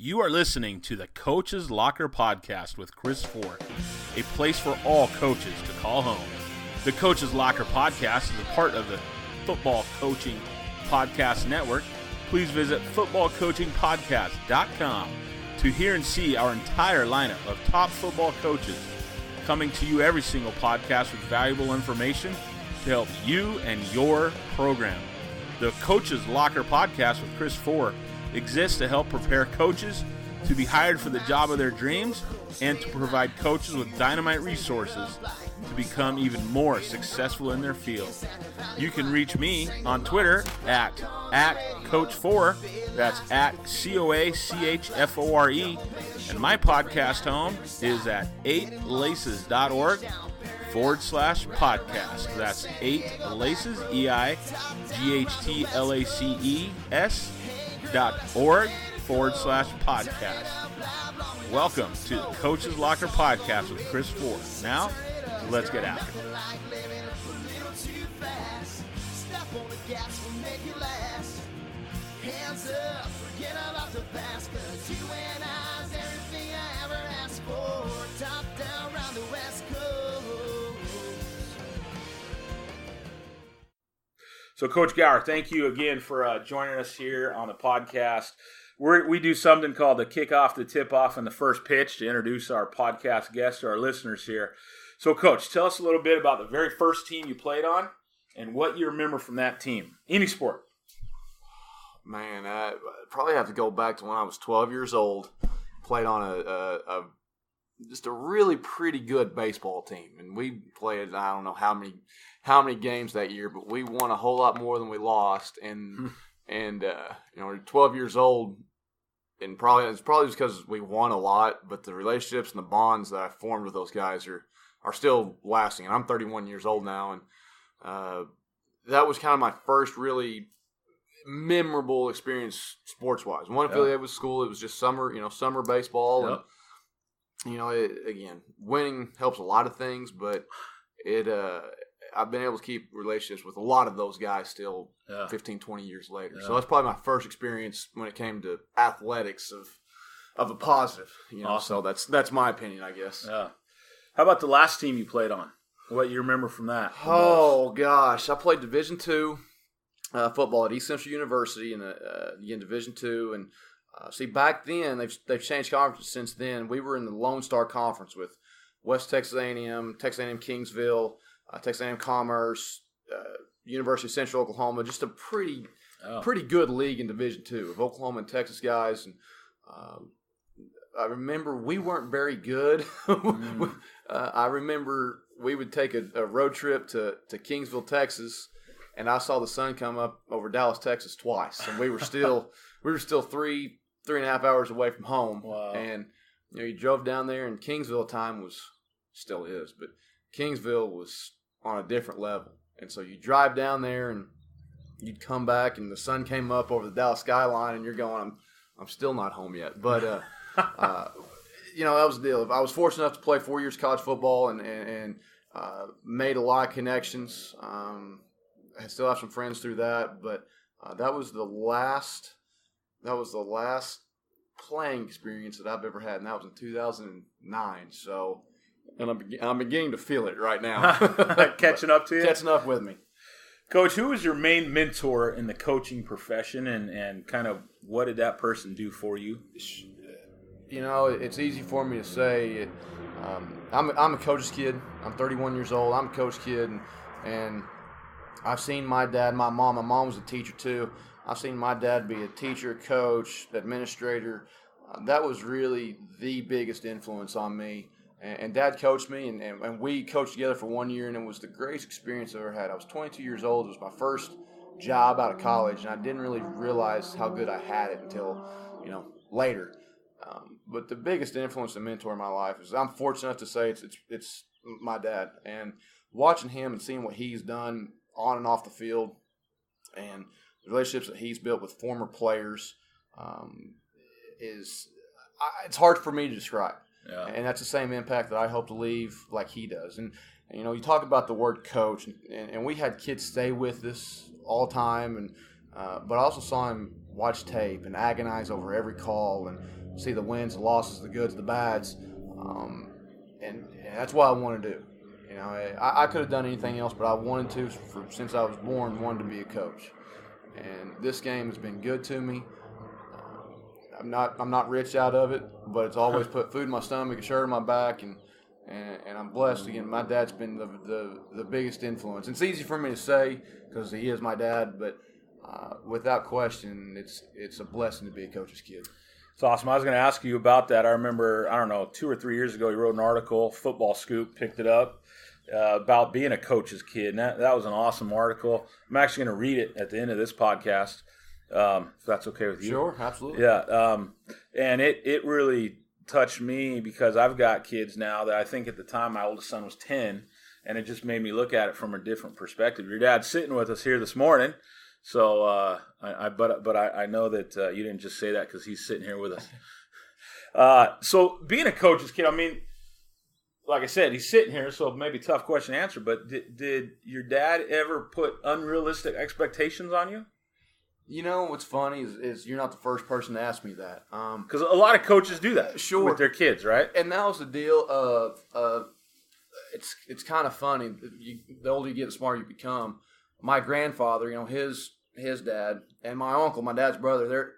You are listening to the Coach's Locker Podcast with Chris Fore, a place for all coaches to call home. The Coach's Locker Podcast is a part of the Football Coaching Podcast Network. Please visit footballcoachingpodcast.com to hear and see our entire lineup of top football coaches coming to you every single podcast with valuable information to help you and your program. The Coach's Locker Podcast with Chris Fore exists to help prepare coaches to be hired for the job of their dreams and to provide coaches with dynamite resources to become even more successful in their field. You can reach me on Twitter at Coach Fore, that's at COACHFORE, and my podcast home is at 8laces.org/podcast. That's 8laces, EIGHTLACES.org/podcast. Welcome to the Coach's Locker Podcast with Chris Fore. Now, let's get after it. So, Coach Gower, thank you again for joining us here on the podcast. We do something called the kickoff, the tip-off, and the first pitch to introduce our podcast guests to our listeners here. So, Coach, tell us a little bit about the very first team you played on and what you remember from that team. Any sport. Man, I probably have to go back to when I was 12 years old. Played on just a really pretty good baseball team, and we played I don't know how many games that year, but we won a whole lot more than we lost. And we're 12 years old, and it's probably just because we won a lot. But the relationships and the bonds that I formed with those guys are still lasting. And I'm 31 years old now, and that was kind of my first really memorable experience sports-wise. One affiliated with school. It was just summer baseball. Yep. And, again, winning helps a lot of things, but I've been able to keep relationships with a lot of those guys still 15, 20 years later. Yeah. So that's probably my first experience when it came to athletics of a positive. Awesome. So that's my opinion, I guess. Yeah. How about the last team you played on? What you remember from that? Oh, gosh. I played Division II football at East Central University in Division II. And see, back then, they've changed conferences since then. We were in the Lone Star Conference with West Texas A&M, Texas A&M Kingsville, Texas A&M Commerce, University of Central Oklahoma, just a pretty good league in Division II of Oklahoma and Texas guys. And I remember we weren't very good. I remember we would take a road trip to Kingsville, Texas, and I saw the sun come up over Dallas, Texas twice, and we were still 3.5 hours away from home. Wow. And you drove down there, and Kingsville time still is, but Kingsville was on a different level. And so you drive down there and you'd come back and the sun came up over the Dallas skyline and you're going, I'm still not home yet. But, that was the deal. I was fortunate enough to play 4 years college football and made a lot of connections. I still have some friends through that, but that was the last playing experience that I've ever had, and that was in 2009. So, and I'm beginning to feel it right now. Catching up to you? Catching up with me. Coach, who was your main mentor in the coaching profession, and kind of what did that person do for you? It's easy for me to say. I'm a coach's kid. I'm 31 years old. I'm a coach kid, and I've seen my dad, my mom. My mom was a teacher too. I've seen my dad be a teacher, coach, administrator. That was really the biggest influence on me. And Dad coached me, and we coached together for 1 year, and it was the greatest experience I ever had. I was 22 years old. It was my first job out of college, and I didn't really realize how good I had it until, later. But the biggest influence and mentor in my life is I'm fortunate enough to say it's my dad. And watching him and seeing what he's done on and off the field and the relationships that he's built with former players it's hard for me to describe. Yeah. And that's the same impact that I hope to leave like he does. And you talk about the word coach, and we had kids stay with us all the time, but I also saw him watch tape and agonize over every call and see the wins, the losses, the goods, the bads, and that's what I want to do. You know, I could have done anything else, but I wanted to, since I was born, wanted to be a coach. And this game has been good to me. I'm not rich out of it, but it's always put food in my stomach, a shirt on my back, and I'm blessed. Again, my dad's been the biggest influence. It's easy for me to say because he is my dad, but without question, it's a blessing to be a coach's kid. It's awesome. I was going to ask you about that. I remember, 2 or 3 years ago, you wrote an article, Football Scoop, picked it up, about being a coach's kid. And that was an awesome article. I'm actually going to read it at the end of this podcast, if that's okay with you. Sure, absolutely. Yeah. And it really touched me because I've got kids now that I think at the time my oldest son was 10, and it just made me look at it from a different perspective. Your dad's sitting with us here this morning. So, I know that you didn't just say that because he's sitting here with us. So, being a coach's kid, I mean, like I said, he's sitting here, so maybe tough question to answer. But did your dad ever put unrealistic expectations on you? You know what's funny is you're not the first person to ask me that. Because a lot of coaches do that, sure, with their kids, right? And that was the deal of it's kind of funny. The older you get, the smarter you become. My grandfather, you know, his dad, and my uncle, my dad's brother,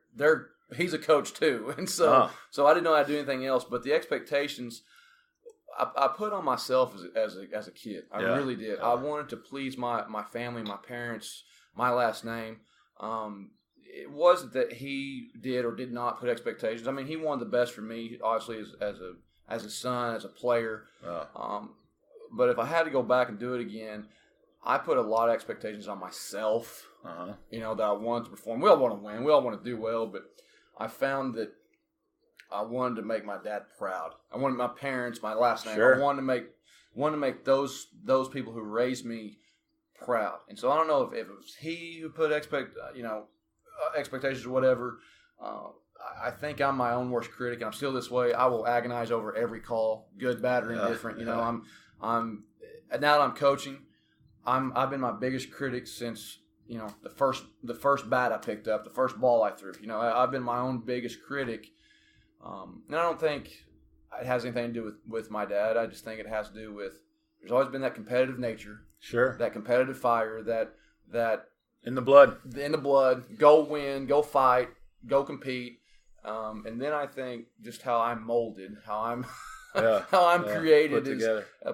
he's a coach too, and so I didn't know how to do anything else. But the expectations I put on myself as a kid, I really did. I wanted to please my family, my parents, my last name. It wasn't that he did or did not put expectations. I mean, he wanted the best for me, obviously as a son, as a player. But if I had to go back and do it again, I put a lot of expectations on myself, you know, that I wanted to perform. We all want to win. We all want to do well, but I found that I wanted to make my dad proud. I wanted my parents, my last name. Sure. I wanted to make those people who raised me proud. And so I don't know if it was he who put expectations or whatever. I think I'm my own worst critic, and I'm still this way. I will agonize over every call, good, bad, or indifferent. You know, I'm now that I'm coaching, I've been my biggest critic since, you know, the first bat I picked up, the first ball I threw. You know, I've been my own biggest critic, and I don't think it has anything to do with my dad. I just think it has to do with there's always been that competitive nature, sure, that competitive fire, that in the blood, go win, go fight, go compete, and then I think just how I'm molded, how I'm. How I'm created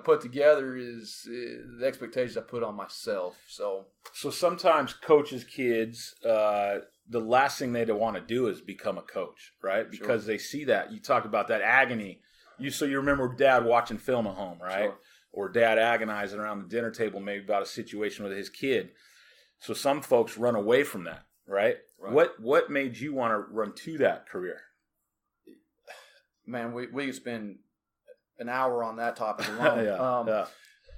put together is the expectations I put on myself. So sometimes coaches' kids, the last thing they want to do is become a coach, right? Because they see that. You talk about that agony. You remember Dad watching film at home, right? Sure. Or Dad agonizing around the dinner table maybe about a situation with his kid. So some folks run away from that, right? What made you want to run to that career? Man, we could spend an hour on that topic alone.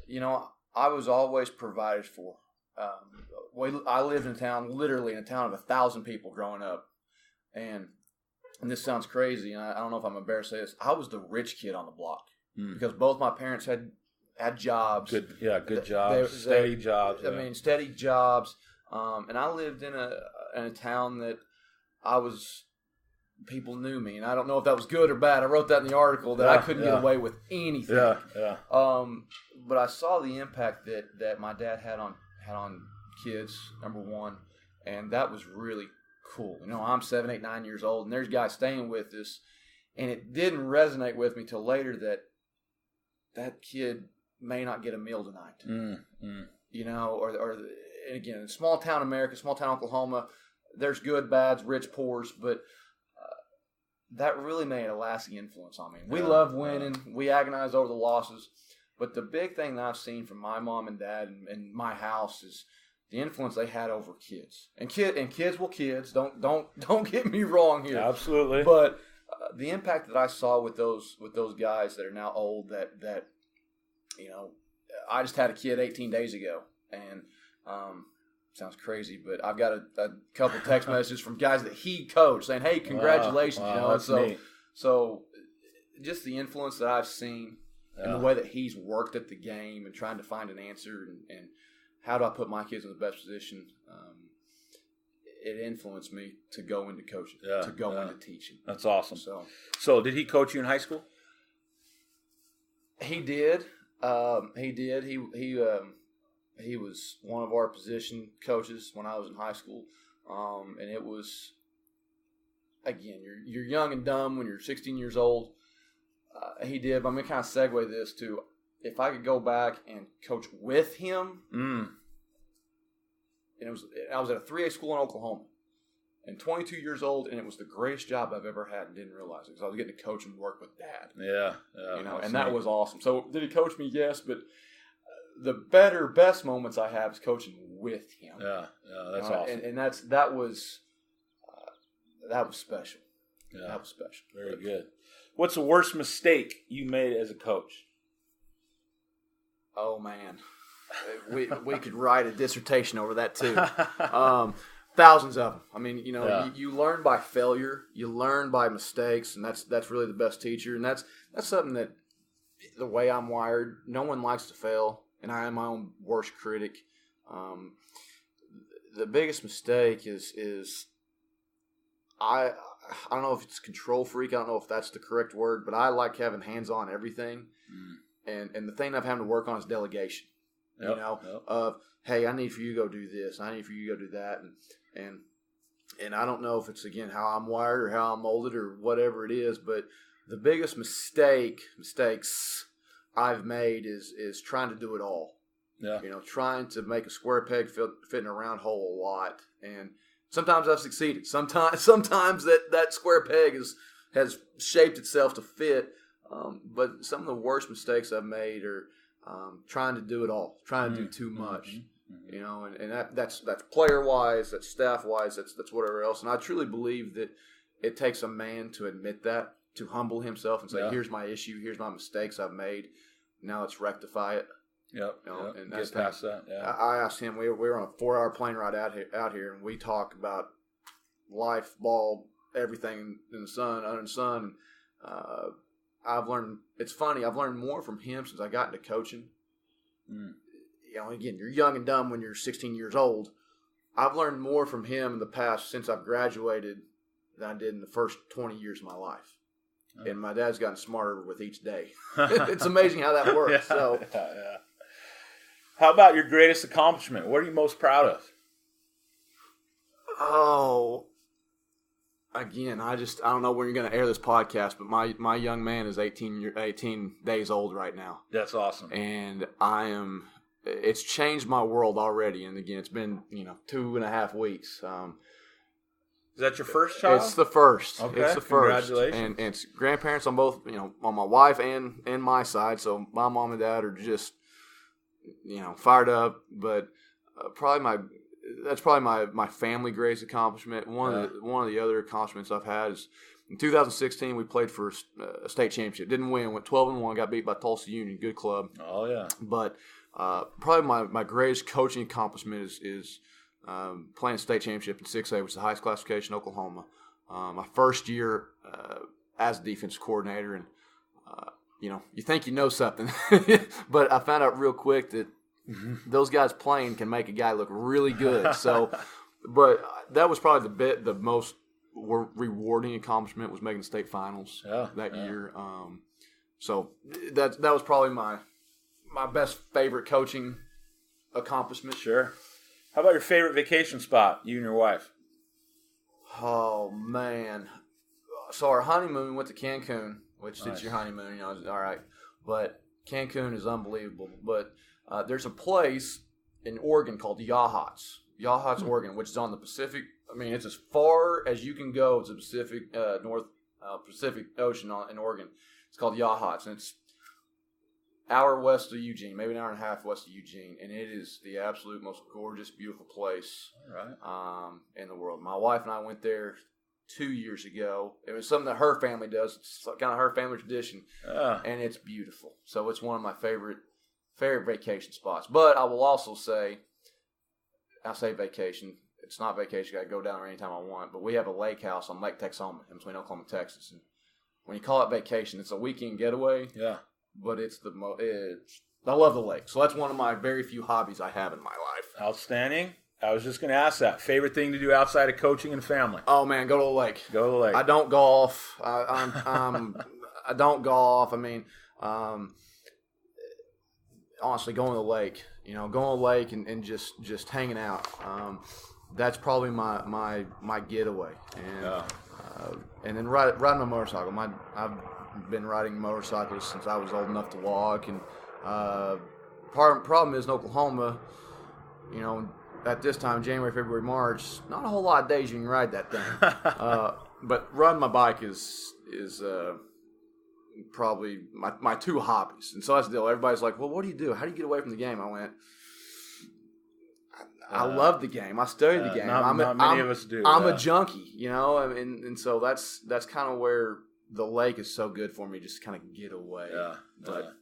You know, I was always provided for. I lived in a town, literally in a town of 1,000 people growing up. And this sounds crazy, and I don't know if I'm embarrassed to say this. I was the rich kid on the block because both my parents had jobs. Good jobs, steady jobs. I mean, steady jobs. And I lived in a town that people knew me, and I don't know if that was good or bad. I wrote that in the article that I couldn't get away with anything. But I saw the impact that my dad had on kids, number one, and that was really cool. You know, I'm 7, 8, 9 years old, and there's guys staying with us, and it didn't resonate with me till later that kid may not get a meal tonight. You know, or again, small town America, small town Oklahoma, there's good, bads, rich, poors, but that really made a lasting influence on me. We love winning. We agonize over the losses. But the big thing that I've seen from my mom and dad and my house is the influence they had over kids. And kids will kids. Don't get me wrong here. Absolutely. But the impact that I saw with those guys that are now old, that you know, I just had a kid 18 days ago, and sounds crazy, but I've got a couple text messages from guys that he coached saying, "Hey, congratulations!" Wow, you know, that's neat. So just the influence that I've seen and the way that he's worked at the game and trying to find an answer and how do I put my kids in the best position. it influenced me to go into coaching, to go into teaching. That's awesome. So did he coach you in high school? He did. He did. He was one of our position coaches when I was in high school, and it was, again, you're young and dumb when you're 16 years old. He did. But I'm gonna kind of segue this to, if I could go back and coach with him. And I was at a 3A school in Oklahoma, and 22 years old, and it was the greatest job I've ever had, and didn't realize it because I was getting to coach and work with Dad. Yeah. And that was awesome. So did he coach me? Yes, but the best moments I have is coaching with him. Yeah, that's awesome. And that was special. Yeah, that was special. Very good. What's the worst mistake you made as a coach? Oh man. We could write a dissertation over that too. Thousands of them. I mean, you learn by failure, you learn by mistakes, and that's really the best teacher. And that's something that, the way I'm wired, no one likes to fail, and I am my own worst critic. The biggest mistake is I don't know if it's control freak. I don't know if that's the correct word, but I like having hands on everything, and the thing I'm having to work on is delegation. Of, hey, I need for you to go do this. I need for you to go do that. And I don't know if it's, again, how I'm wired or how I'm molded or whatever it is, but the biggest mistakes I've made is trying to do it all. Yeah. Trying to make a square peg fit in a round hole a lot. And sometimes I've succeeded. Sometimes that square peg has shaped itself to fit. But some of the worst mistakes I've made are trying to do it all, trying to do too much, and that's player wise, that's staff wise, that's whatever else. And I truly believe that it takes a man to admit that, to humble himself and say, here's my issue, here's my mistakes I've made. Now let's rectify it. And get past that. Yeah. I asked him. We were on a 4-hour plane ride out here, and we talk about life, ball, everything in the sun, under the sun. I've learned. It's funny. I've learned more from him since I got into coaching. Again, you're young and dumb when you're 16 years old. I've learned more from him in the past since I've graduated than I did in the first 20 years of my life. And my dad's gotten smarter with each day. It's amazing how that works. Yeah. How about your greatest accomplishment? What are you most proud of? Oh, again, I don't know when you're going to air this podcast, but my young man is 18 days old right now. That's awesome. And it's changed my world already. And again, it's been, 2.5 weeks. Is that your first child? It's the first. Okay. It's the first. Congratulations. And it's grandparents on both, on my wife and my side. So my mom and dad are just, fired up. But that's probably my family greatest accomplishment. One of the other accomplishments I've had is in 2016 we played for a state championship. Didn't win. Went 12-1. Got beat by Tulsa Union. Good club. Oh yeah. But probably my greatest coaching accomplishment is playing state championship in 6A, which is the highest classification in Oklahoma. My first year as a defensive coordinator, and you think you know something, but I found out real quick that those guys playing can make a guy look really good. So, but that was probably the most rewarding accomplishment was making the state finals that year. So that was probably my best favorite coaching accomplishment. Sure. How about your favorite vacation spot, you and your wife? Oh, man. So our honeymoon went to Cancun, which Nice. It's your honeymoon, all right. But Cancun is unbelievable. But there's a place in Oregon called Yachats, Oregon, which is on the Pacific. I mean, it's as far as you can go to the Pacific, North Pacific Ocean in Oregon. It's called Yachats, and it's hour west of Eugene, maybe an hour and a half west of Eugene, and it is the absolute most gorgeous, beautiful place in the world. My wife and I went there 2 years ago. It was something that her family does. It's kind of her family tradition, and it's beautiful. So it's one of my favorite vacation spots. But I will also say, I say vacation. It's not vacation. I go down there anytime I want. But we have a lake house on Lake Texoma in between Oklahoma and Texas. And when you call it vacation, it's a weekend getaway. Yeah. But I love the lake. So that's one of my very few hobbies I have in my life. Outstanding. I was just going to ask that. Favorite thing to do outside of coaching and family? Oh, man, go to the lake. Go to the lake. I don't golf. I don't golf. I mean, honestly, going to the lake. Going to the lake and just hanging out. That's probably my getaway. And then riding a motorcycle. I've been riding motorcycles since I was old enough to walk. And problem is in Oklahoma, at this time, January, February, March, not a whole lot of days you can ride that thing. But riding my bike is probably my two hobbies. And so that's the deal. Everybody's like, well, what do you do? How do you get away from the game? I went, I love the game. I study the game. Not many of us do. I'm a junkie, and so that's kind of where the lake is so good for me, just kind of get away. Yeah. But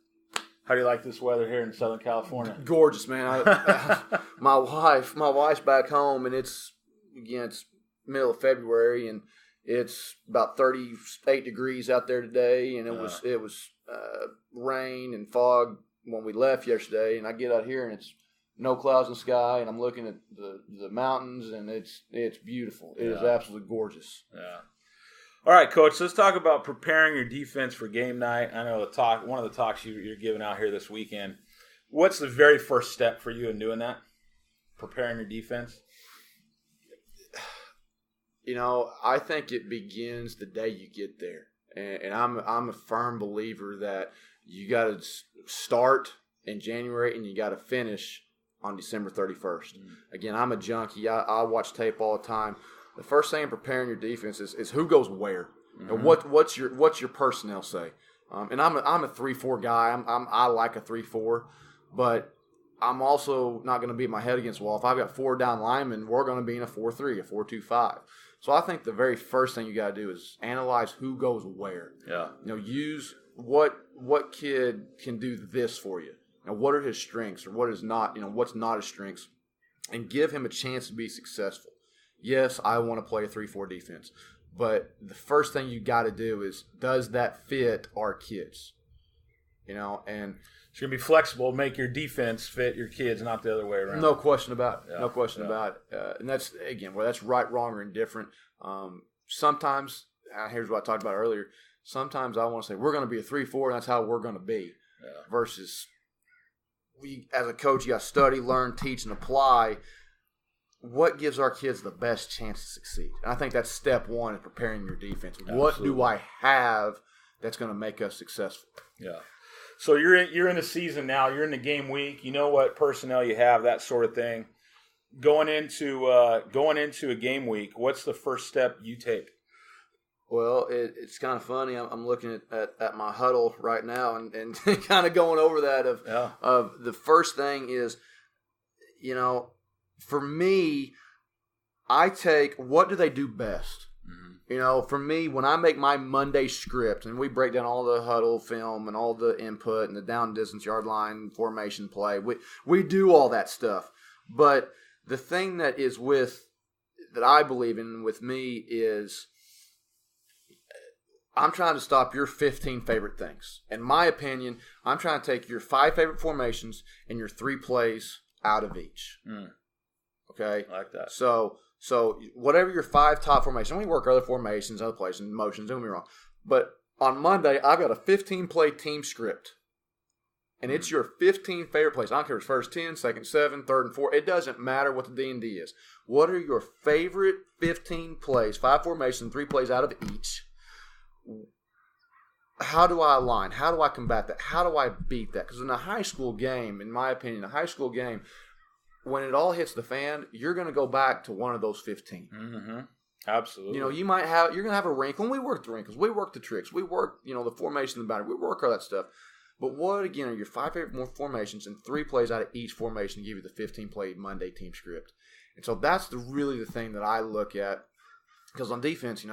how do you like this weather here in Southern California? Gorgeous, man. My wife's back home, and it's middle of February, and it's about 38 degrees out there today, and it was rain and fog when we left yesterday, and I get out here and it's no clouds in the sky, and I'm looking at the mountains, and it's beautiful. It is absolutely gorgeous. Yeah. All right, Coach, let's talk about preparing your defense for game night. I know one of the talks you're giving out here this weekend. What's the very first step for you in doing that? Preparing your defense? I think it begins the day you get there. And I'm a firm believer that you got to start in January and you got to finish on December 31st. Mm-hmm. Again, I'm a junkie. I watch tape all the time. The first thing in preparing your defense is who goes where. Mm-hmm. And what's your personnel say. And I'm a 3-4 guy. I like a 3-4, but I'm also not going to beat my head against the wall. If I've got 4 down linemen, we're going to be in a 4-3, a 4-2-5. So I think the very first thing you got to do is analyze who goes where. Yeah. Use what kid can do this for you. What are his strengths or what is not, what's not his strengths, and give him a chance to be successful. Yes, I want to play a 3-4 defense, but the first thing you got to do is, does that fit our kids? And it's going to be flexible, make your defense fit your kids, not the other way around. No question about it. Yeah, no question about it. And that's, again, whether that's right, wrong, or indifferent. Sometimes, here's what I talked about earlier, sometimes I want to say, we're going to be a 3-4, and that's how we're going to be. Yeah. Versus, as a coach, you got to study, learn, teach, and apply what gives our kids the best chance to succeed. And I think that's step one in preparing your defense. Absolutely. What do I have that's going to make us successful? Yeah. So you're in the season now. You're in the game week. You know what personnel you have, that sort of thing. Going into a game week, what's the first step you take? Well, it's kind of funny. I'm looking at my huddle right now and kind of going over that of the first thing is, for me, I take what do they do best. For me, when I make my Monday script and we break down all the huddle film and all the input and the down distance, yard line, formation play, we do all that stuff. But the thing that I believe in with me is I'm trying to stop your 15 favorite things. In my opinion, I'm trying to take your 5 favorite formations and your 3 plays out of each. Okay? I like that. So whatever your 5 top formations, we work other formations, other plays, and motions, don't get me wrong. But on Monday, I've got a 15-play team script. And it's your 15 favorite plays. I don't care if it's first 10, second 7, third and 4. It doesn't matter what the D&D is. What are your favorite 15 plays, 5 formations, 3 plays out of each? How do I align? How do I combat that? How do I beat that? Because in a high school game, in my opinion, when it all hits the fan, you're going to go back to one of those 15. Mm-hmm. Absolutely. You're going to have a wrinkle. And we work the wrinkles. We work the tricks. We work, the formation, the boundary. We work all that stuff. But what, again, are your 5 favorite formations and 3 plays out of each formation to give you the 15-play Monday team script? And so that's really the thing that I look at. Because on defense,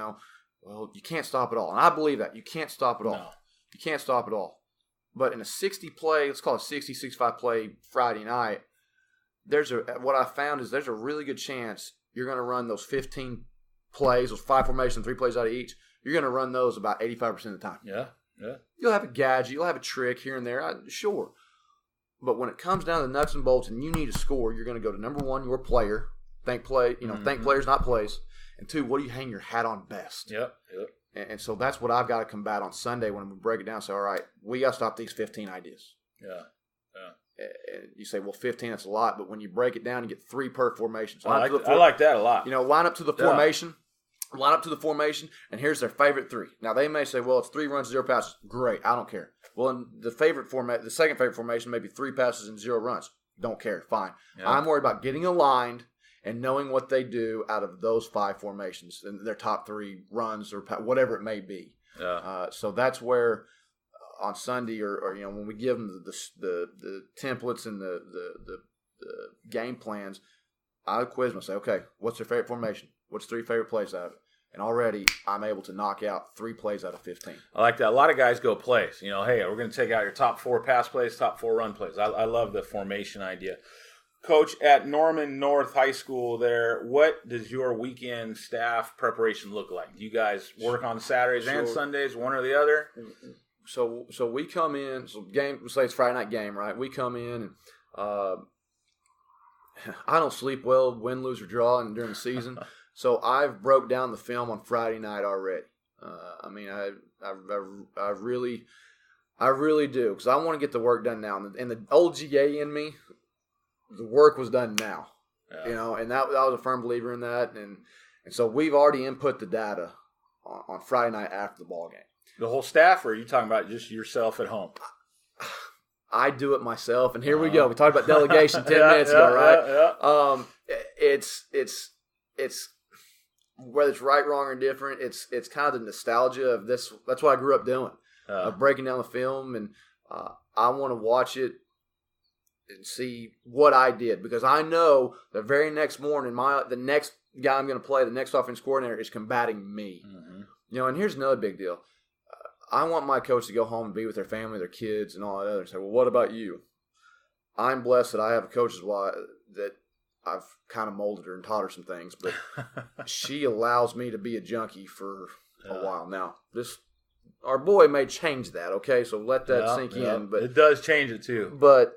well, you can't stop it all. And I believe that. You can't stop it all. No. You can't stop it all. But in a 60-play, let's call it 65-play Friday night, what I found is there's a really good chance you're going to run those 15 plays, those 5 formations, 3 plays out of each. You're going to run those about 85% of the time. Yeah. You'll have a gadget. You'll have a trick here and there. Sure. But when it comes down to the nuts and bolts and you need to score, you're going to go to number 1, your player, Thank players, not plays. And 2, what do you hang your hat on best? Yep. And so that's what I've got to combat on Sunday when we break it down. So, all right, we got to stop these 15 ideas. Yeah. You say, well, 15, that's a lot. But when you break it down, you get 3 per formation. So I like that a lot. Line up to the formation. Line up to the formation, and here's their favorite 3. Now, they may say, well, it's 3 runs, 0 passes. Great, I don't care. Well, in the second favorite formation, maybe 3 passes and 0 runs. Don't care, fine. Yeah. I'm worried about getting aligned and knowing what they do out of those 5 formations and their top 3 runs or whatever it may be. Yeah. So that's where on Sunday or when we give them the templates and the game plans, I quiz them and say, okay, what's their favorite formation? What's 3 favorite plays out of it? And already I'm able to knock out 3 plays out of 15. I like that. A lot of guys go plays. Hey, we're going to take out your top 4 pass plays, top 4 run plays. I love the formation idea. Coach, at Norman North High School there, what does your weekend staff preparation look like? Do you guys work on Saturdays and Sundays, one or the other? So we come in, say it's Friday night game, right? We come in and I don't sleep well, win, lose, or draw during the season. So I've broke down the film on Friday night already. I really do, because I want to get the work done now. And the old GA in me, the work was done now. Yeah. And I was a firm believer in that. And so we've already input the data on Friday night after the ball game. The whole staff, or are you talking about just yourself at home? I do it myself, and here we go. We talked about delegation 10 minutes ago, right? It's whether it's right, wrong, or different. It's kind of the nostalgia of this. That's what I grew up doing, of breaking down the film, and I want to watch it and see what I did, because I know the very next morning, the next guy I'm going to play, the next offense coordinator, is combating me. Mm-hmm. And here's another big deal. I want my coach to go home and be with their family, their kids, and all that other stuff. Well, what about you? I'm blessed that I have a coach's wife that I've kind of molded her and taught her some things, but she allows me to be a junkie for a while. Now, our boy may change that, okay? So let that sink in. But it does change it too. But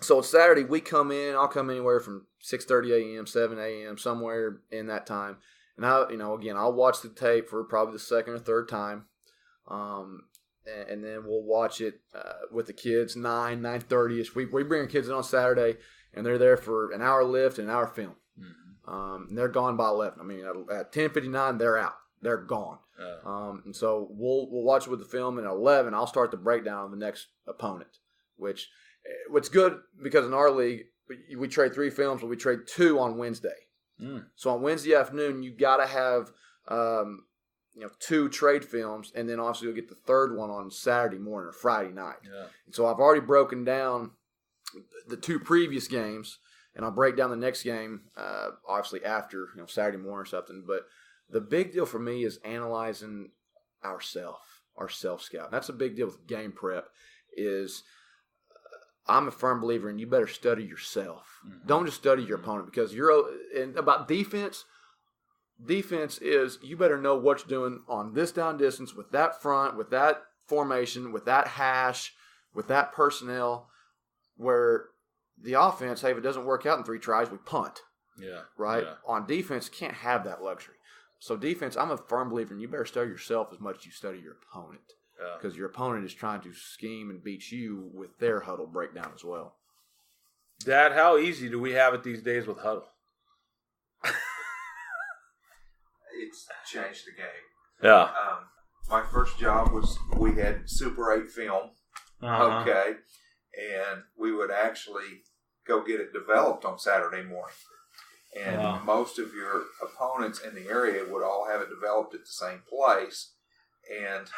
so it's Saturday, we come in. I'll come anywhere from 6:30 a.m., 7 a.m., somewhere in that time. And I'll watch the tape for probably the second or third time. And then we'll watch it with the kids 9:30ish. We bring our kids in on Saturday, and they're there for an hour lift and an hour film. Mm-hmm. And they're gone by 11. I mean, at 10:59, they're out. They're gone. And so we'll watch it with the film, and at 11, I'll start the breakdown of the next opponent. What's good, because in our league we trade 3 films, but we trade 2 on Wednesday. So on Wednesday afternoon, you got to have 2 trade films, and then obviously you'll get the third one on Saturday morning or Friday night. Yeah. And so I've already broken down the 2 previous games, and I'll break down the next game obviously after Saturday morning or something. But the big deal for me is analyzing our self-scout. That's a big deal with game prep. I'm a firm believer in you better study yourself. Mm-hmm. Don't just study your opponent, because about defense. Defense is you better know what you're doing on this down distance with that front, with that formation, with that hash, with that personnel, where the offense, hey, if it doesn't work out in 3 tries, we punt. Yeah. Right? Yeah. On defense, you can't have that luxury. So defense, I'm a firm believer in you better study yourself as much as you study your opponent. Because your opponent is trying to scheme and beat you with their huddle breakdown as well. Dad, how easy do we have it these days with huddle? It's changed the game. Yeah. My first job was we had Super 8 film. Uh-huh. Okay. And we would actually go get it developed on Saturday morning. And most of your opponents in the area would all have it developed at the same place. And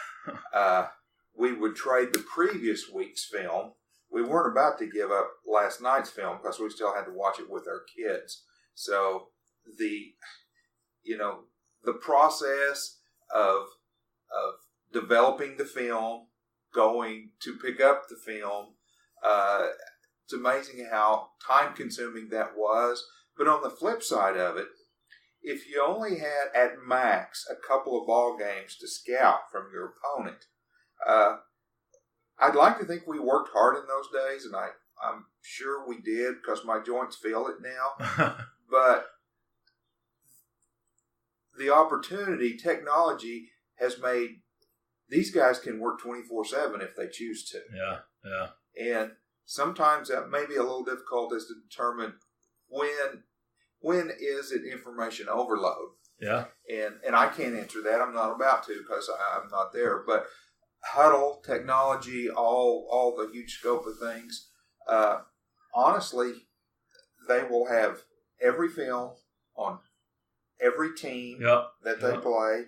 we would trade the previous week's film. We weren't about to give up last night's film because we still had to watch it with our kids. So the process of developing the film, going to pick up the film, it's amazing how time-consuming that was. But on the flip side of it, if you only had at max a couple of ball games to scout from your opponent, I'd like to think we worked hard in those days, and I'm sure we did because my joints feel it now. But the opportunity, technology has made these guys can work 24/7 if they choose to. Yeah, yeah. And sometimes that may be a little difficult as to determine when is it information overload. Yeah. And I can't answer that. I'm not about to because I'm not there. But huddle, technology, all the huge scope of things, honestly, they will have every film on every team that they play,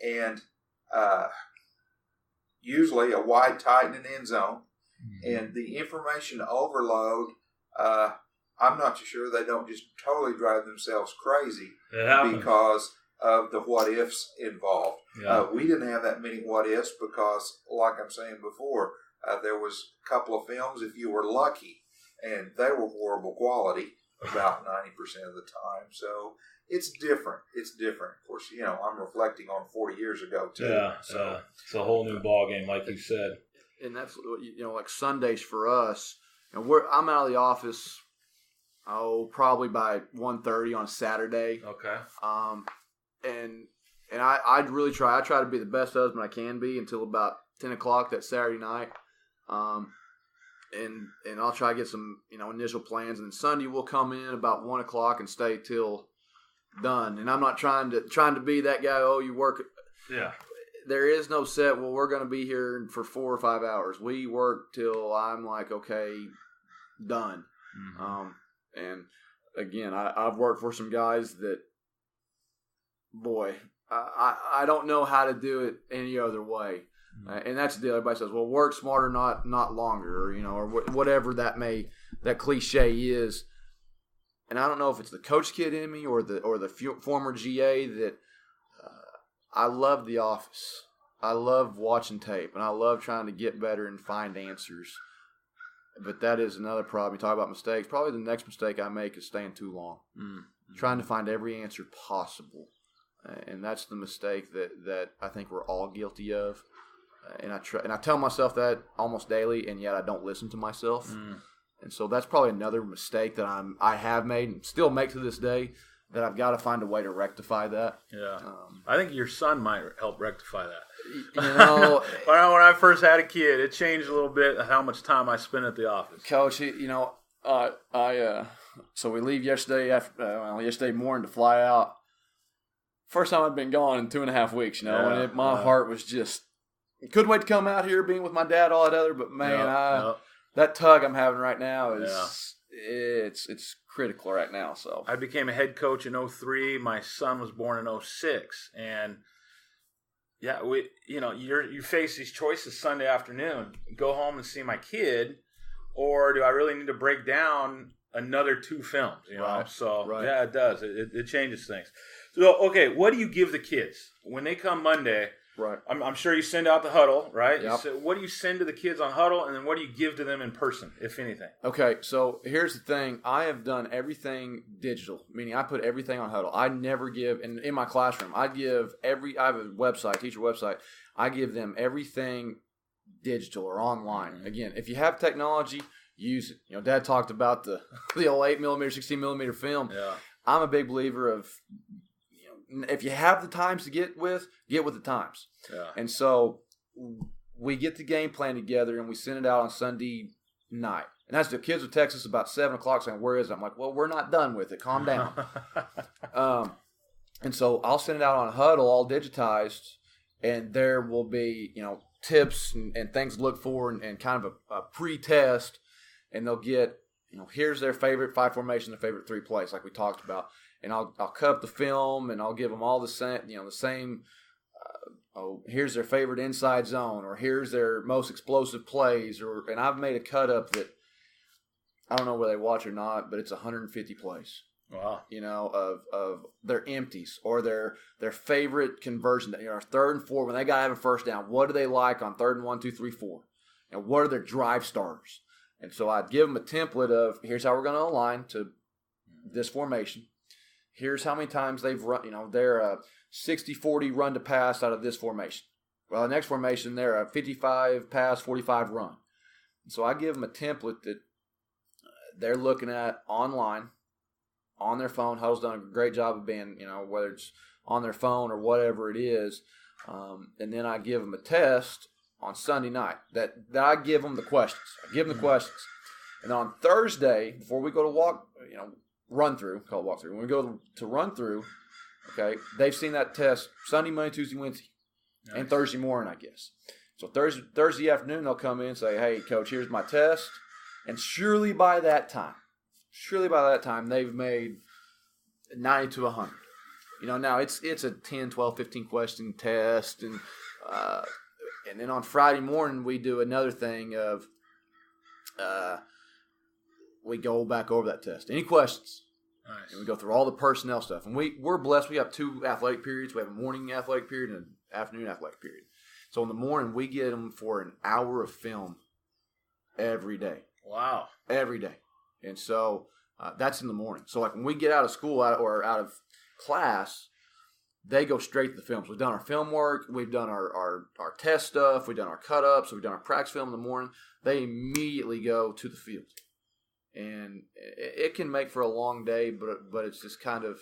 and usually a wide, tight, and an end zone. Mm-hmm. And the information overload, I'm not too sure they don't just totally drive themselves crazy because of the what ifs involved. Yeah. We didn't have that many what ifs because, like I'm saying before, there was a couple of films if you were lucky, and they were horrible quality about 90% of the time. So it's different. It's different. Of course, I'm reflecting on 40 years ago too. Yeah. So it's a whole new ball game, like you said. And that's like Sundays for us. I'm out of the office. Probably by 1:30 on Saturday. Okay. And I really try. I try to be the best husband I can be until about 10 o'clock that Saturday night. And I'll try to get some initial plans. And then Sunday we'll come in about 1 o'clock and stay till done. And I'm not trying to be that guy. Oh, you work. Yeah. There is no set. Well, we're going to be here for 4 or 5 hours. We work till I'm like, okay, done. Mm-hmm. And again, I've worked for some guys that, boy, I don't know how to do it any other way. Mm-hmm. And that's the deal. Everybody says, well, work smarter, not longer, or whatever that cliche is. And I don't know if it's the coach kid in me or the former GA that I love The Office. I love watching tape, and I love trying to get better and find answers. But that is another problem. You talk about mistakes. Probably the next mistake I make is staying too long, trying to find every answer possible. And that's the mistake that I think we're all guilty of. And I tell myself that almost daily, and yet I don't listen to myself. And so that's probably another mistake that I have made and still make to this day, that I've got to find a way to rectify that. Yeah. I think your son might help rectify that. When I first had a kid, it changed a little bit how much time I spent at the office. Coach, so we leave yesterday morning to fly out. First time I'd been gone in 2.5 weeks, and my heart was just, couldn't wait to come out here, being with my dad, all that other, but man, that tug I'm having right now is, it's critical right now. So I became a head coach in 2003. My son was born in 2006, and you face these choices Sunday afternoon: go home and see my kid, or do I really need to break down another 2 films? Right. So right. Yeah, it does. It changes things. So okay, what do you give the kids when they come Monday? Right. I'm sure you send out the huddle, right? Yep. So what do you send to the kids on huddle, and then what do you give to them in person, if anything? Okay, so here's the thing. I have done everything digital, meaning I put everything on huddle. I never give, in my classroom, I have a website, teacher website. I give them everything digital or online. Mm-hmm. Again, if you have technology, use it. Dad talked about the old 8mm, 16mm film. Yeah. I'm a big believer of, if you have the times to get with the times. Yeah. And so we get the game plan together and we send it out on Sunday night. And that's the kids would text us about 7 o'clock saying, where is it? I'm like, well, we're not done with it. Calm down. And so I'll send it out on Huddle, all digitized, and there will be, tips and things to look for and kind of a pre-test. And they'll get, here's their favorite 5 formation, their favorite 3 plays, like we talked about. And I'll cut up the film and I'll give them all the same, here's their favorite inside zone, or here's their most explosive plays, and I've made a cut up that I don't know whether they watch or not, but it's 150 plays. Wow. Of their empties or their favorite conversion, 3rd and 4 when they got to have a first down. What do they like on 3rd and 1, 2, 3, 4? And what are their drive starters? And so I'd give them a template of, here's how we're going to align to this formation. Here's how many times they've run, they're a 60-40 run to pass out of this formation. Well, the next formation, they're a 55 pass, 45 run. And so I give them a template that they're looking at online, on their phone. Huddle's done a great job of being, whether it's on their phone or whatever it is. And then I give them a test on Sunday night that I give them the questions. I give them the questions. And on Thursday, before we go to run through, call it walk through. When we go to run through, okay, they've seen that test Sunday, Monday, Tuesday, Wednesday, and Thursday morning, I guess. So Thursday afternoon, they'll come in and say, hey, Coach, here's my test. And surely by that time, they've made 90 to 100. Now it's a 10, 12, 15 question test. And then on Friday morning, we do another thing of we go back over that test. Any questions? Nice. And we go through all the personnel stuff. And we're blessed. We have 2 athletic periods. We have a morning athletic period and an afternoon athletic period. So in the morning, we get them for an hour of film every day. Wow. Every day. And so that's in the morning. So like when we get out of school or out of class, they go straight to the film. So we've done our film work. We've done our test stuff. We've done our cut-ups. We've done our practice film in the morning. They immediately go to the field. And it can make for a long day, but it's just kind of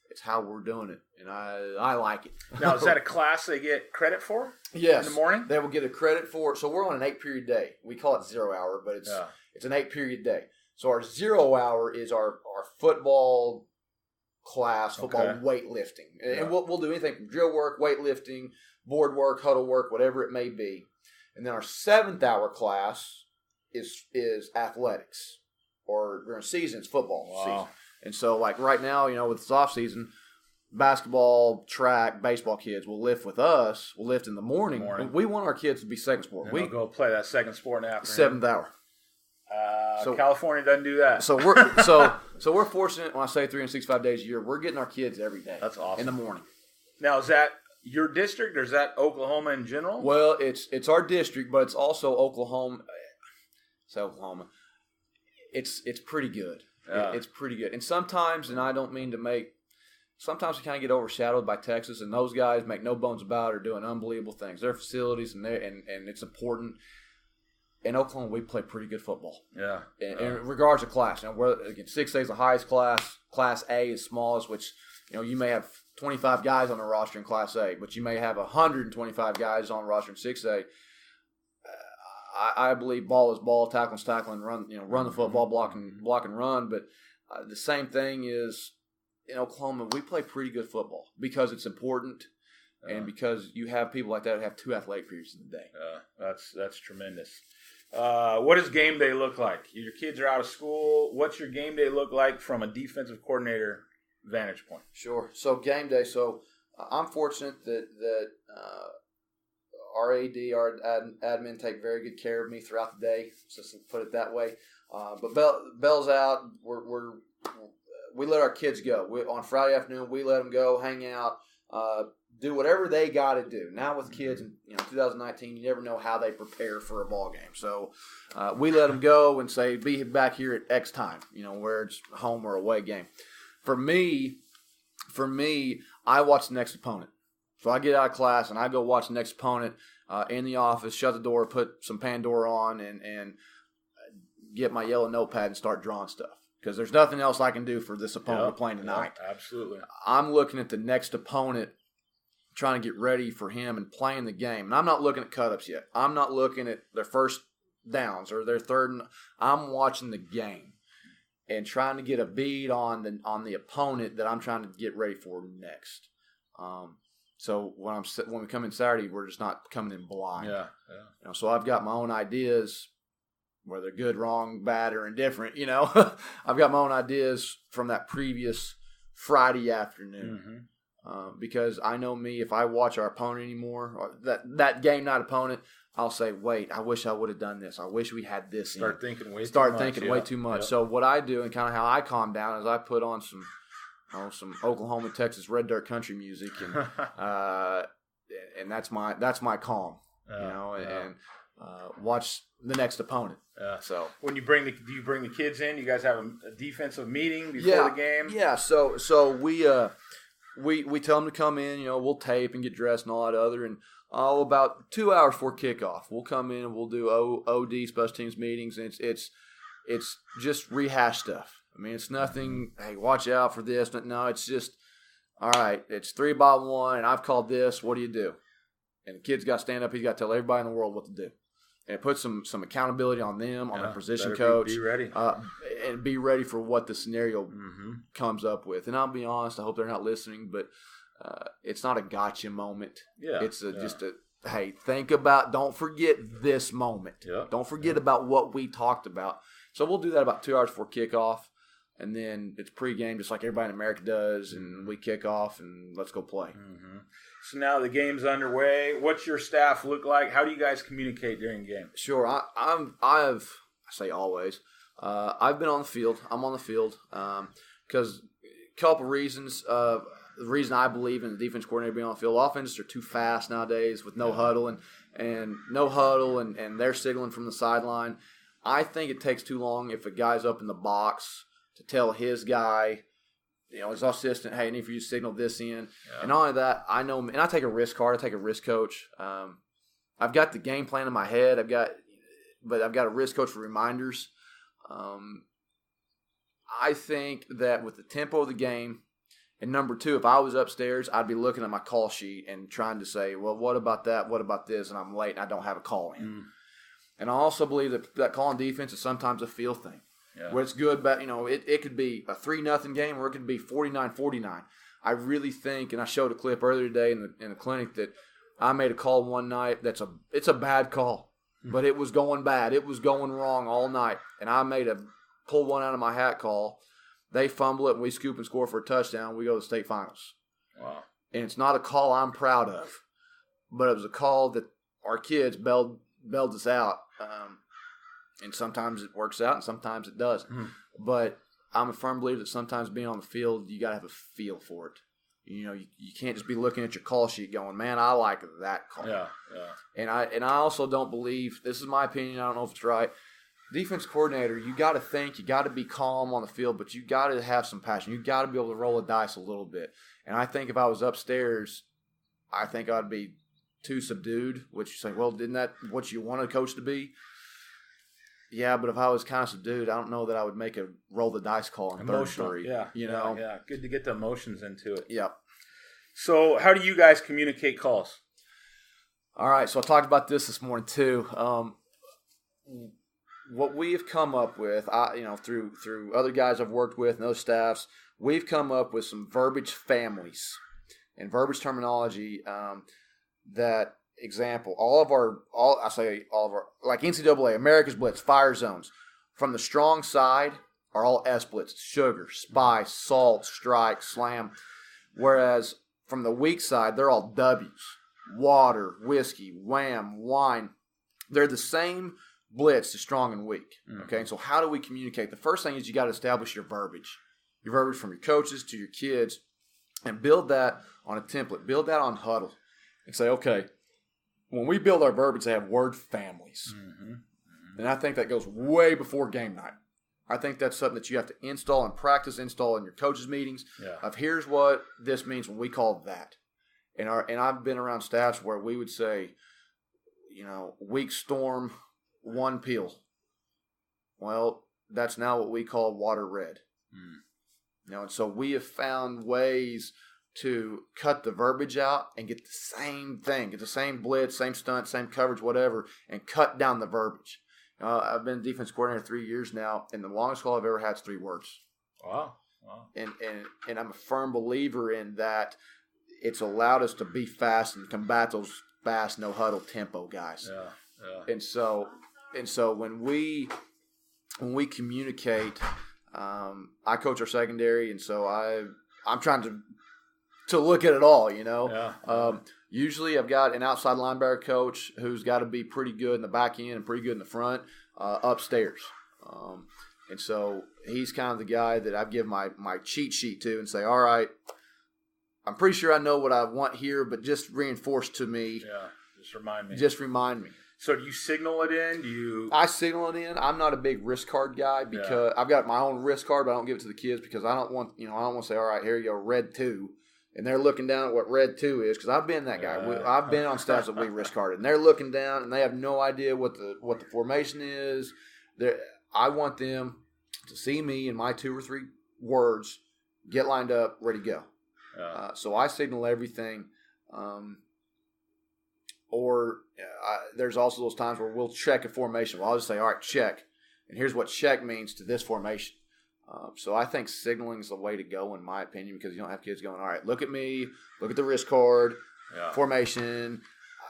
it's how we're doing it, and I like it. Now, is that a class they get credit for? Yes. In the morning? They will get a credit for it. So we're on an 8-period day. We call it 0 hour, but it's an 8-period day. So our 0 hour is our football class, football weightlifting. And we'll do anything from drill work, weightlifting, board work, huddle work, whatever it may be. And then our 7th hour class is athletics. Or during season, it's football season. And so, like right now, with this off season, basketball, track, baseball kids will lift with us. We'll lift in the morning. And we want our kids to be second sport. We'll go play that second sport in the afternoon. 7th hour. So California doesn't do that. So we're fortunate. When I say 365 days a year, we're getting our kids every day. That's awesome. In the morning. Now, is that your district or is that Oklahoma in general? Well, it's our district, but it's also Oklahoma. It's Oklahoma. It's pretty good. It's pretty good. And sometimes, and I don't mean to sometimes we kind of get overshadowed by Texas, and those guys, make no bones about it, are doing unbelievable things. Their facilities, and it's important. In Oklahoma, we play pretty good football. Yeah. In regards to class. Again, 6A is the highest class. Class A is smallest, which, you may have 25 guys on the roster in Class A, but you may have 125 guys on the roster in 6A. I believe ball is ball, tackle is tackle, and run the football, block and run. But the same thing is in Oklahoma, we play pretty good football because it's important, and because you have people like that who have 2 athletic periods in the day. That's tremendous. What does game day look like? Your kids are out of school. What's your game day look like from a defensive coordinator vantage point? Sure. So game day. So I'm fortunate that our AD, our admin, take very good care of me throughout the day. Just to put it that way. But Bell's out. We let our kids go. On Friday afternoon, we let them go, hang out, do whatever they got to do. Now with kids in 2019, you never know how they prepare for a ball game. So we let them go and say, be back here at X time, where it's home or away game. For me, I watch the next opponent. So I get out of class and I go watch the next opponent in the office, shut the door, put some Pandora on, and get my yellow notepad and start drawing stuff. Because there's nothing else I can do for this opponent we're playing tonight. Yep, absolutely. I'm looking at the next opponent, trying to get ready for him and playing the game. And I'm not looking at cut-ups yet. I'm not looking at their first downs or their third. I'm watching the game and trying to get a bead on the opponent that I'm trying to get ready for next. So when we come in Saturday, we're just not coming in blind. Yeah. So I've got my own ideas, whether good, wrong, bad, or indifferent. I've got my own ideas from that previous Friday afternoon. Because I know me, if I watch our opponent anymore, or that game night opponent, I'll say, wait, I wish I would have done this. I wish we had this. Start thinking way too much. So what I do and kind of how I calm down is I put on some Oklahoma, Texas red dirt country music, and that's my calm, and watch the next opponent. So when do you bring the kids in? You guys have a defensive meeting before the game? Yeah. So we tell them to come in. We'll tape and get dressed and all that other, and about 2 hours before kickoff, we'll come in and we'll do OD special teams meetings, and it's just rehash stuff. I mean, it's nothing, hey, watch out for this. No, it's just all right, it's 3-by-1, and I've called this. What do you do? And the kid's got to stand up. He's got to tell everybody in the world what to do. And it puts some accountability on them, on their position coach. Be ready. And be ready for what the scenario comes up with. And I'll be honest, I hope they're not listening, but it's not a gotcha moment. Yeah. It's just a, hey, don't forget this moment. Yeah. Don't forget about what we talked about. So we'll do that about 2 hours before kickoff. And then it's pregame, just like everybody in America does, and we kick off and let's go play. Mm-hmm. So now the game's underway. What's your staff look like? How do you guys communicate during the game? Sure, I say always. I've been on the field. I'm on the field because a couple reasons. The reason I believe in the defense coordinator being on the field, offenses are too fast nowadays with no huddle and they're signaling from the sideline. I think it takes too long if a guy's up in the box to tell his guy, his assistant, hey, I need for you to signal this in. Yeah. And not only that, I know, and I take a risk card. I take a risk coach. I've got the game plan in my head. I've got a risk coach for reminders. I think that with the tempo of the game, and number two, if I was upstairs, I'd be looking at my call sheet and trying to say, well, what about that? What about this? And I'm late and I don't have a call in. And I also believe that calling defense is sometimes a feel thing. Yeah. Where it's good, but it could be a 3-0 game or it could be 49-49. I really think, and I showed a clip earlier today in the clinic that I made a call one night it's a bad call, but it was going bad. It was going wrong all night, and I made a pull one out of my hat call. They fumble it, and we scoop and score for a touchdown. We go to the state finals. Wow! And it's not a call I'm proud of, but it was a call that our kids bailed us out. And sometimes it works out and sometimes it doesn't. But I'm a firm believer that sometimes being on the field, you got to have a feel for it. You can't just be looking at your call sheet going, man, I like that call. Yeah. And I also don't believe, this is my opinion, I don't know if it's right, defense coordinator, you got to think, you got to be calm on the field, but you got to have some passion. You got to be able to roll the dice a little bit. And I think if I was upstairs, I think I'd be too subdued, which you say, well, isn't that what you want a coach to be? Yeah, but if I was kind of subdued, I don't know that I would make a roll the dice call on third three. Yeah. Good to get the emotions into it. Yep. So how do you guys communicate calls? All right, so I talked about this morning too. What we have come up with, through other guys I've worked with and other staffs, we've come up with some verbiage families and verbiage terminology that. Example, all of our, like NCAA, America's Blitz, fire zones, from the strong side are all S-blitz, sugar, spice, salt, strike, slam, whereas from the weak side, they're all W's, water, whiskey, wham, wine. They're the same blitz to strong and weak, okay? And so how do we communicate? The first thing is you got to establish your verbiage from your coaches to your kids, and build that on a template, build that on huddle, and say, okay, when we build our verbiage, they have word families. And I think that goes way before game night. I think that's something that you have to install in your coaches' meetings of here's what this means when we call that. And I've been around staffs where we would say, weak storm, one peel. Well, that's now what we call water red. And so we have found ways to cut the verbiage out and get the same thing, get the same blitz, same stunt, same coverage, whatever, and cut down the verbiage. I've been defense coordinator 3 years now, and the longest call I've ever had is 3 words. Wow. And I'm a firm believer in that. It's allowed us to be fast and combat those fast, no huddle tempo guys. Yeah. And so when we communicate, I coach our secondary, and so I'm trying to look at it all, Usually I've got an outside linebacker coach who's got to be pretty good in the back end and pretty good in the front upstairs. And so he's kind of the guy that I give my cheat sheet to and say, all right, I'm pretty sure I know what I want here, but just reinforce to me. Yeah, just remind me. So do you signal it in? I signal it in. I'm not a big risk card guy because I've got my own risk card, but I don't give it to the kids because I don't want to say, all right, here you go, red 2. And they're looking down at what red 2 is because I've been that guy. I've been on staffs that we risk carded. And they're looking down and they have no idea what the formation is. I want them to see me in my 2 or 3 words, get lined up, ready to go. Yeah. So I signal everything. There's also those times where we'll check a formation. Well, I'll just say, all right, check. And here's what check means to this formation. So I think signaling is the way to go, in my opinion, because you don't have kids going, all right, look at me, look at the wrist card, formation.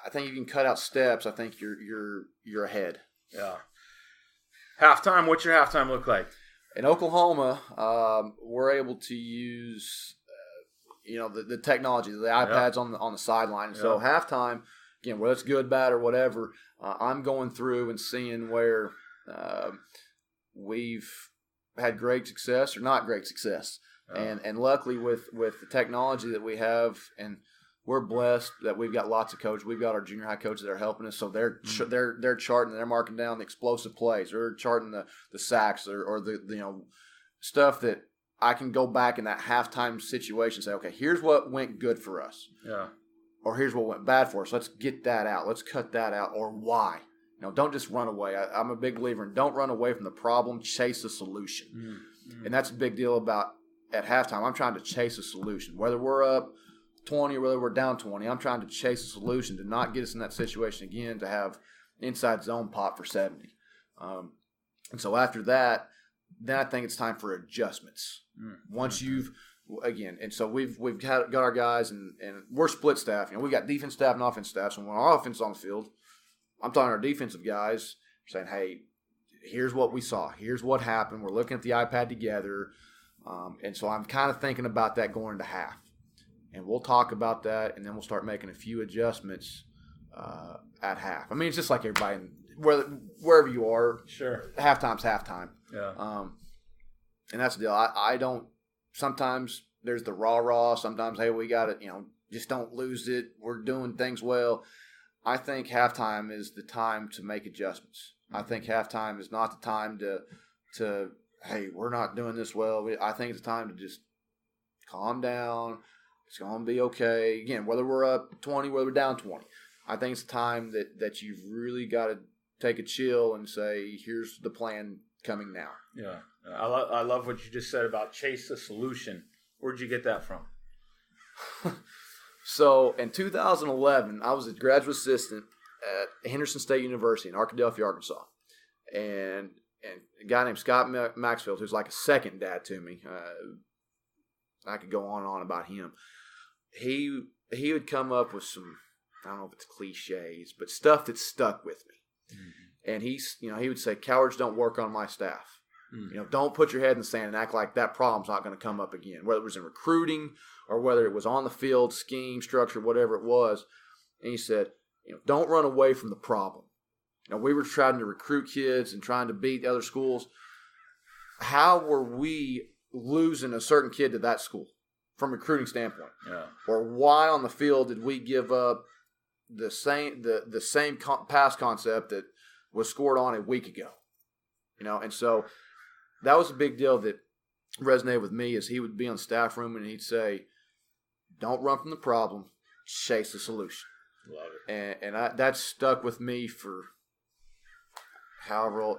I think you can cut out steps. I think you're ahead. Yeah. Halftime, what's your halftime look like? In Oklahoma, we're able to use the technology, the iPads on the sideline. So halftime, again, whether it's good, bad, or whatever, I'm going through and seeing where we've had great success or not great success. And luckily with the technology that we have, and we're blessed that we've got lots of coaches. We've got our junior high coaches that are helping us, so they're charting, they're marking down the explosive plays, they're charting the sacks or the stuff that I can go back in that halftime situation and say, okay, here's what went good for us. Yeah. Or here's what went bad for us. Let's get that out. Let's cut that out. Or why? Don't just run away. I'm a big believer in don't run away from the problem. Chase a solution. Mm-hmm. And that's a big deal about at halftime. I'm trying to chase a solution. Whether we're up 20 or whether we're down 20, I'm trying to chase a solution to not get us in that situation again, to have inside zone pop for 70. And so after that, then I think it's time for adjustments. Mm-hmm. Once you've and so we've got our guys, and we're split staff. We've got defense staff and offense staff. So when our offense is on the field, I'm talking to our defensive guys, saying, hey, here's what we saw. Here's what happened. We're looking at the iPad together. And so I'm kind of thinking about that going into half. And we'll talk about that, and then we'll start making a few adjustments at half. I mean, it's just like everybody, wherever you are. Sure. Halftime's halftime. Yeah. And that's the deal. I don't – sometimes there's the rah-rah. Sometimes, hey, we got it, just don't lose it. We're doing things well. I think halftime is the time to make adjustments. I think halftime is not the time to hey, we're not doing this well. I think it's the time to just calm down. It's going to be okay. Again, whether we're up 20, whether we're down 20, I think it's the time that you've really got to take a chill and say, here's the plan coming now. Yeah. I love what you just said about chase the solution. Where'd you get that from? So in 2011, I was a graduate assistant at Henderson State University in Arkadelphia, Arkansas. And a guy named Scott Maxfield, who's like a second dad to me. I could go on and on about him. He would come up with some, I don't know if it's cliches, but stuff that stuck with me. Mm-hmm. And he would say, cowards don't work on my staff. Mm-hmm. Don't put your head in the sand and act like that problem's not going to come up again, whether it was in recruiting or whether it was on the field, scheme, structure, whatever it was. And he said, don't run away from the problem. We were trying to recruit kids and trying to beat other schools. How were we losing a certain kid to that school from a recruiting standpoint? Yeah. Or why on the field did we give up the same pass concept that was scored on a week ago? And so that was a big deal that resonated with me. Is he would be on the staff room and he'd say, don't run from the problem, chase the solution. Love it. And that stuck with me for however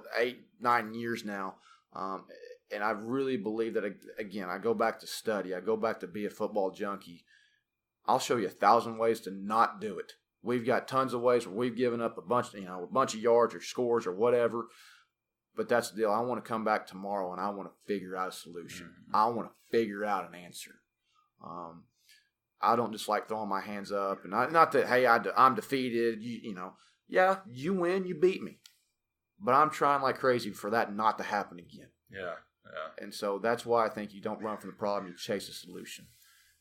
8-9 years now. And I really believe that, again, I go back to study. I go back to be a football junkie. I'll show you 1,000 ways to not do it. We've got tons of ways where we've given up a bunch of yards or scores or whatever. But that's the deal. I want to come back tomorrow and I want to figure out a solution. Mm-hmm. I want to figure out an answer. I don't just like throwing my hands up. And not that, hey, I'm defeated. Yeah, you win, you beat me. But I'm trying like crazy for that not to happen again. Yeah. And so that's why I think you don't run from the problem, you chase a solution.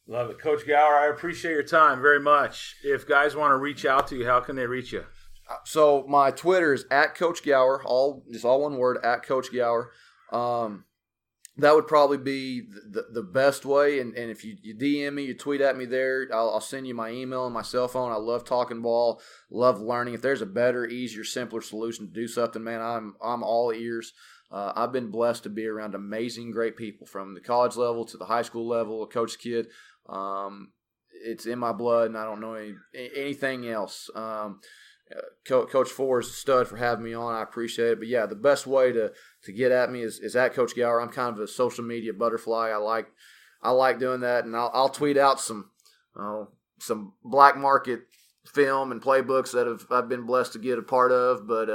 Love it. Coach Gower, I appreciate your time very much. If guys want to reach out to you, how can they reach you? So my Twitter is @CoachGower, all one word, @CoachGower. That would probably be the best way. And if you DM me, you tweet at me there, I'll send you my email and my cell phone. I love talking ball, love learning. If there's a better, easier, simpler solution to do something, man, I'm all ears. I've been blessed to be around amazing, great people from the college level to the high school level, a coach kid. It's in my blood, and I don't know anything else. Coach Fore is a stud for having me on. I appreciate it. But, yeah, the best way to get at me is @Coach Gower. I'm kind of a social media butterfly. I I like doing that, and I'll tweet out some black market film and playbooks that I've been blessed to get a part of. But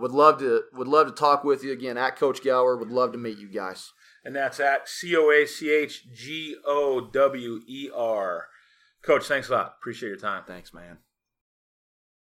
would love to talk with you again at Coach Gower. Would love to meet you guys. And that's at CoachGower. Coach, thanks a lot. Appreciate your time. Thanks, man.